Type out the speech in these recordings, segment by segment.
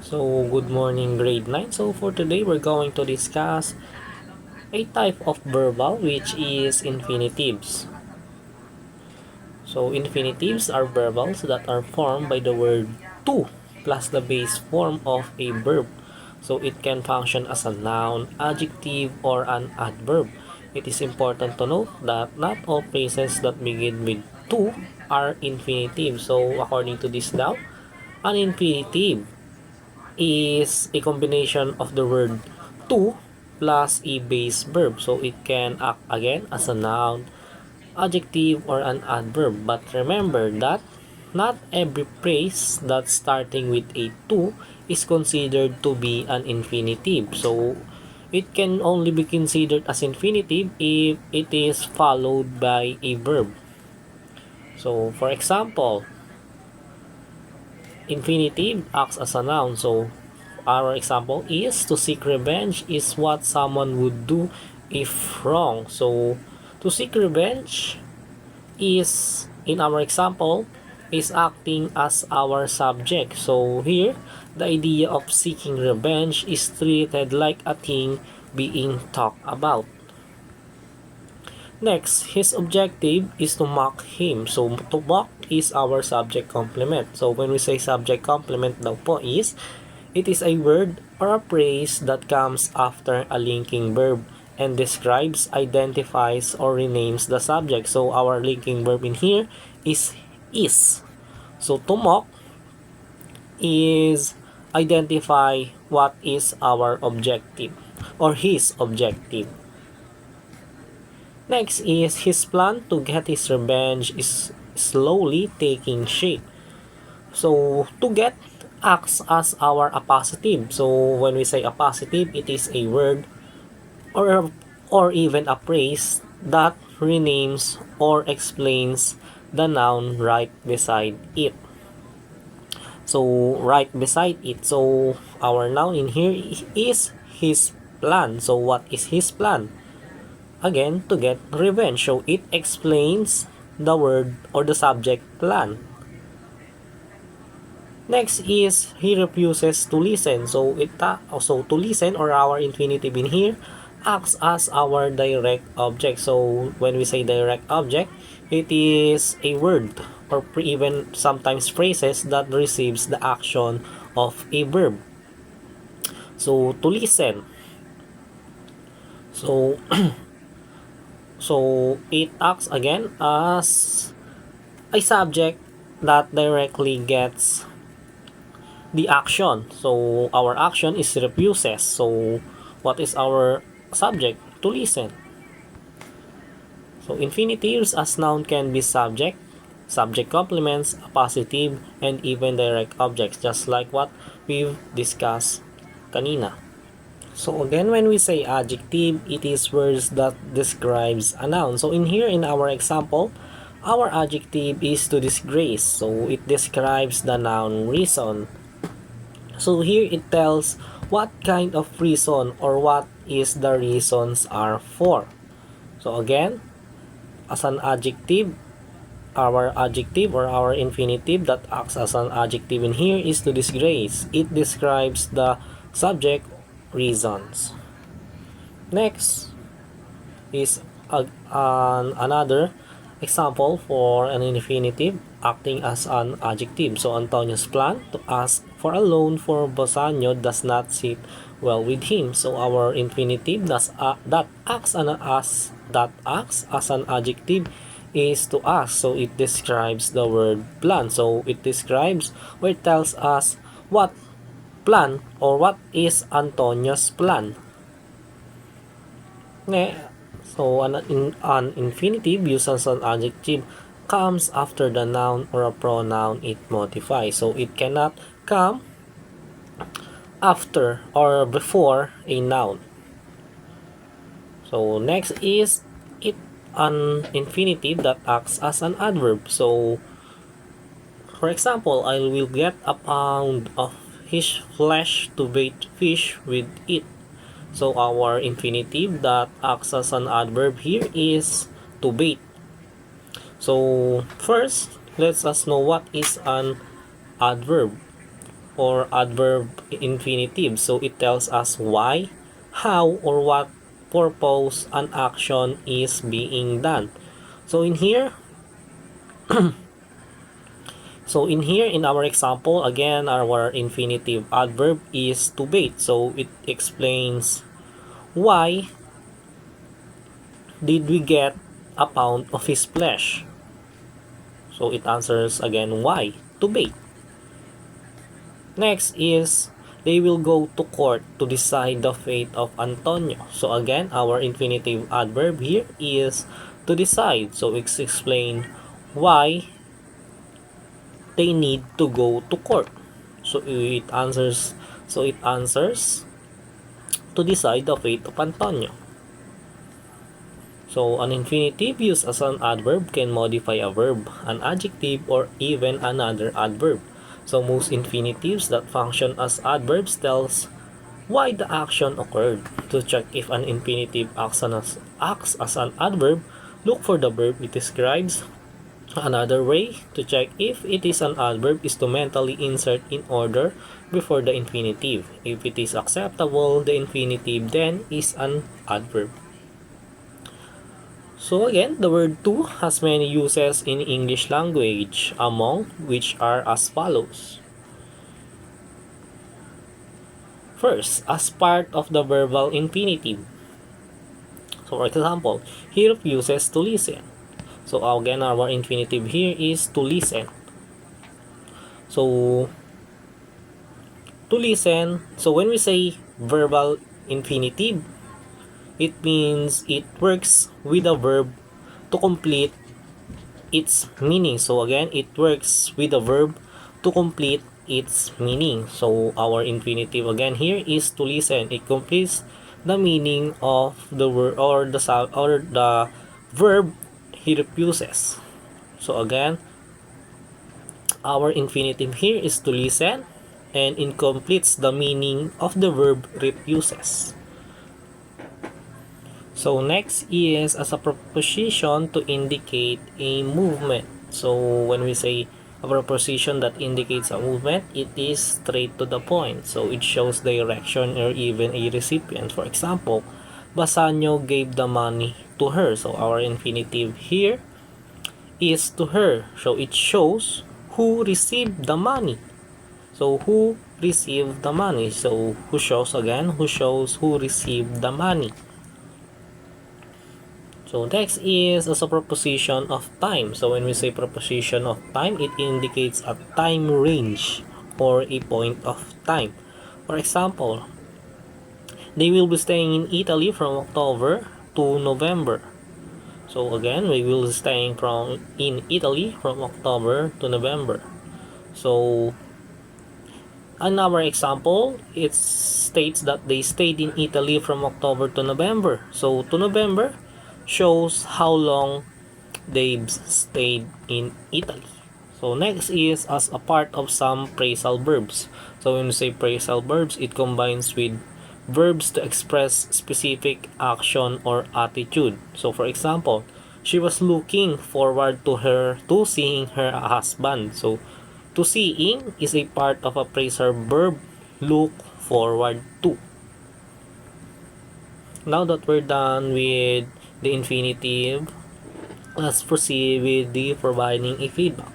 So, good morning, grade 9. So, for today, we're going to discuss a type of verbal which is infinitives. So, infinitives are verbals that are formed by the word to plus the base form of a verb. So, it can function as a noun, adjective, or an adverb. It is important to note that not all phrases that begin with to are infinitive. So, according to this law, an infinitive is a combination of the word to plus a base verb. So it can act again as a noun, adjective, or an adverb. But remember that not every phrase that's starting with a to is considered to be an infinitive. So it can only be considered as infinitive if it is followed by a verb. So for example, infinitive acts as a noun. So our example is to seek revenge is what someone would do if wrong. So to seek revenge is, in our example, is acting as our subject. So here, the idea of seeking revenge is treated like a thing being talked about. Next, his objective is to mock him. So, to mock is our subject complement. So, when we say subject complement daw po is, it is a word or a phrase that comes after a linking verb and describes, identifies, or renames the subject. So, our linking verb in here is is. So, to mock is identify what is our objective or his objective. Next is his plan to get his revenge is slowly taking shape. So, to get acts as our appositive. So, when we say appositive, it is a word or even a phrase that renames or explains the noun right beside it. So, right beside it. So, our noun in here is his plan. So, what is his plan? Again, to get revenge. So it explains the word or the subject plan. Next is he refuses to listen. So to listen or our infinitive in here acts as our direct object. So when we say direct object, it is a word or even sometimes phrases that receives the action of a verb. So to listen. So So it acts again as a subject that directly gets the action. So our action is refuses. So what is our subject? To listen. So infinitives as noun can be subject, subject complements, appositive, and even direct objects, just like what we've discussed kanina. So again, when we say adjective, it is words that describes a noun. So in here, in our example, our adjective is to disgrace. So it describes the noun reason. So here it tells what kind of reason or what is the reasons are for. So again, as an adjective, our adjective or our infinitive that acts as an adjective in here is to disgrace. It describes the subject reasons. Next is another example for an infinitive acting as an adjective. So Antonio's plan to ask for a loan for Bosanyo does not sit well with him. So our infinitive that acts as an adjective is to ask. So it describes the word plan. So it describes or it tells us what plan or what is Antonio's plan. So an infinitive used as an adjective comes after the noun or a pronoun it modifies. So it cannot come after or before a noun. So next is it an infinitive that acts as an adverb. So for example, I will get a pound of his flesh to bait fish with it. So our infinitive that acts as an adverb here is to bait. So first, let us know what is an adverb. or adverb infinitive. So it tells us why, how, or what purpose an action is being done. So in here, in our example, again, our infinitive adverb is to bait. So it explains why did we get a pound of his flesh. So it answers again why, to bait. Next is they will go to court to decide the fate of Antonio. So again, our infinitive adverb here is to decide. So it's explain why they need to go to court. So it answers to decide the fate of Antonio. So an infinitive used as an adverb can modify a verb, an adjective, or even another adverb. So most infinitives that function as adverbs tells why the action occurred. To check if an infinitive acts as an adverb, look for the verb it describes. Another way to check if it is an adverb is to mentally insert in order before the infinitive. If it is acceptable, the infinitive then is an adverb. So again, the word to has many uses in English language, among which are as follows. First, as part of the verbal infinitive. So for example, he refuses to listen. So again, our infinitive here is to listen. So to listen, so when we say verbal infinitive, it means it works with a verb to complete its meaning. So again, it works with a verb to complete its meaning. So our infinitive again here is to listen. It completes the meaning of the word or the verb he refuses. So again, our infinitive here is to listen, and it completes the meaning of the verb refuses. So next is as a preposition to indicate a movement. So when we say a preposition that indicates a movement, it is straight to the point. So it shows direction or even a recipient. For example, Bassanio gave the money to her. So our infinitive here is to her. So it shows who received the money. So who received the money? So who shows who received the money. So next is as a proposition of time. So when we say proposition of time, it indicates a time range or a point of time. For example, they will be staying in Italy from October to November. So again, we will be staying in Italy from October to November. So in our example, it states that they stayed in Italy from October to November. So to November shows how long they've stayed in Italy. So next is as a part of some phrasal verbs. So when we say phrasal verbs, it combines with verbs to express specific action or attitude. So for example, she was looking forward to seeing her husband. So to seeing is a part of a phrasal verb, look forward to. Now that we're done with the infinitive, let's proceed with the providing a feedback.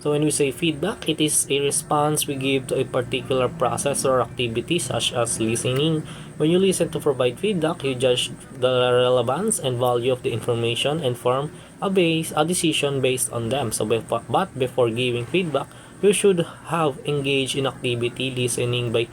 So when we say feedback, it is a response we give to a particular process or activity such as listening. When you listen to provide feedback, you judge the relevance and value of the information and form a decision based on them. But before giving feedback, you should have engaged in activity listening by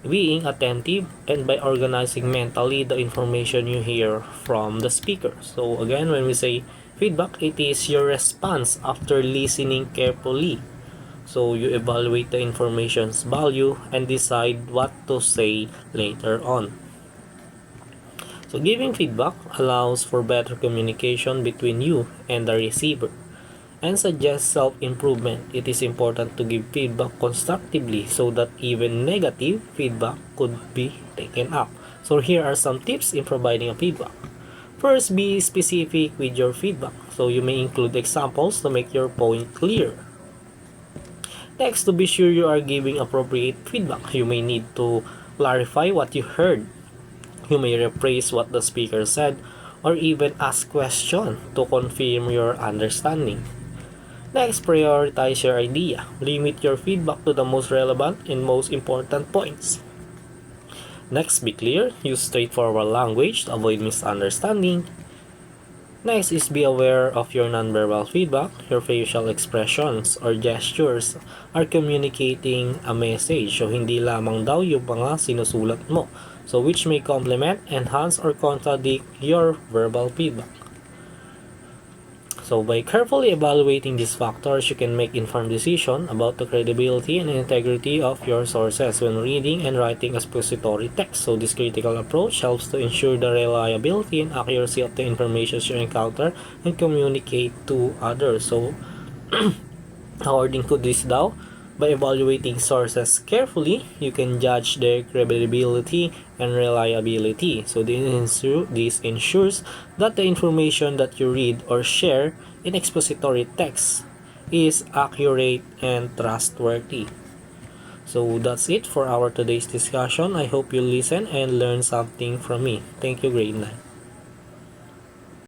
being attentive and by organizing mentally the information you hear from the speaker. So again, when we say feedback, it is your response after listening carefully. So you evaluate the information's value and decide what to say later on. So giving feedback allows for better communication between you and the receiver and suggests self-improvement. It is important to give feedback constructively so that even negative feedback could be taken up. So here are some tips in providing a feedback. First, be specific with your feedback. So you may include examples to make your point clear. Next, to be sure you are giving appropriate feedback, you may need to clarify what you heard. You may rephrase what the speaker said or even ask questions to confirm your understanding. Next, prioritize your idea. Limit your feedback to the most relevant and most important points. Next, be clear. Use straightforward language to avoid misunderstanding. Next is be aware of your nonverbal feedback. Your facial expressions or gestures are communicating a message. So, hindi lamang daw yung mga sinusulat mo. So, which may complement, enhance, or contradict your verbal feedback. So, by carefully evaluating these factors, you can make informed decisions about the credibility and integrity of your sources when reading and writing expository text. So, this critical approach helps to ensure the reliability and accuracy of the information you encounter and communicate to others. So, according to this daw, by evaluating sources carefully, you can judge their credibility and reliability. So this ensures that the information that you read or share in expository text is accurate and trustworthy. So that's it for our today's discussion. I hope you listen and learn something from me. Thank you, grade 9.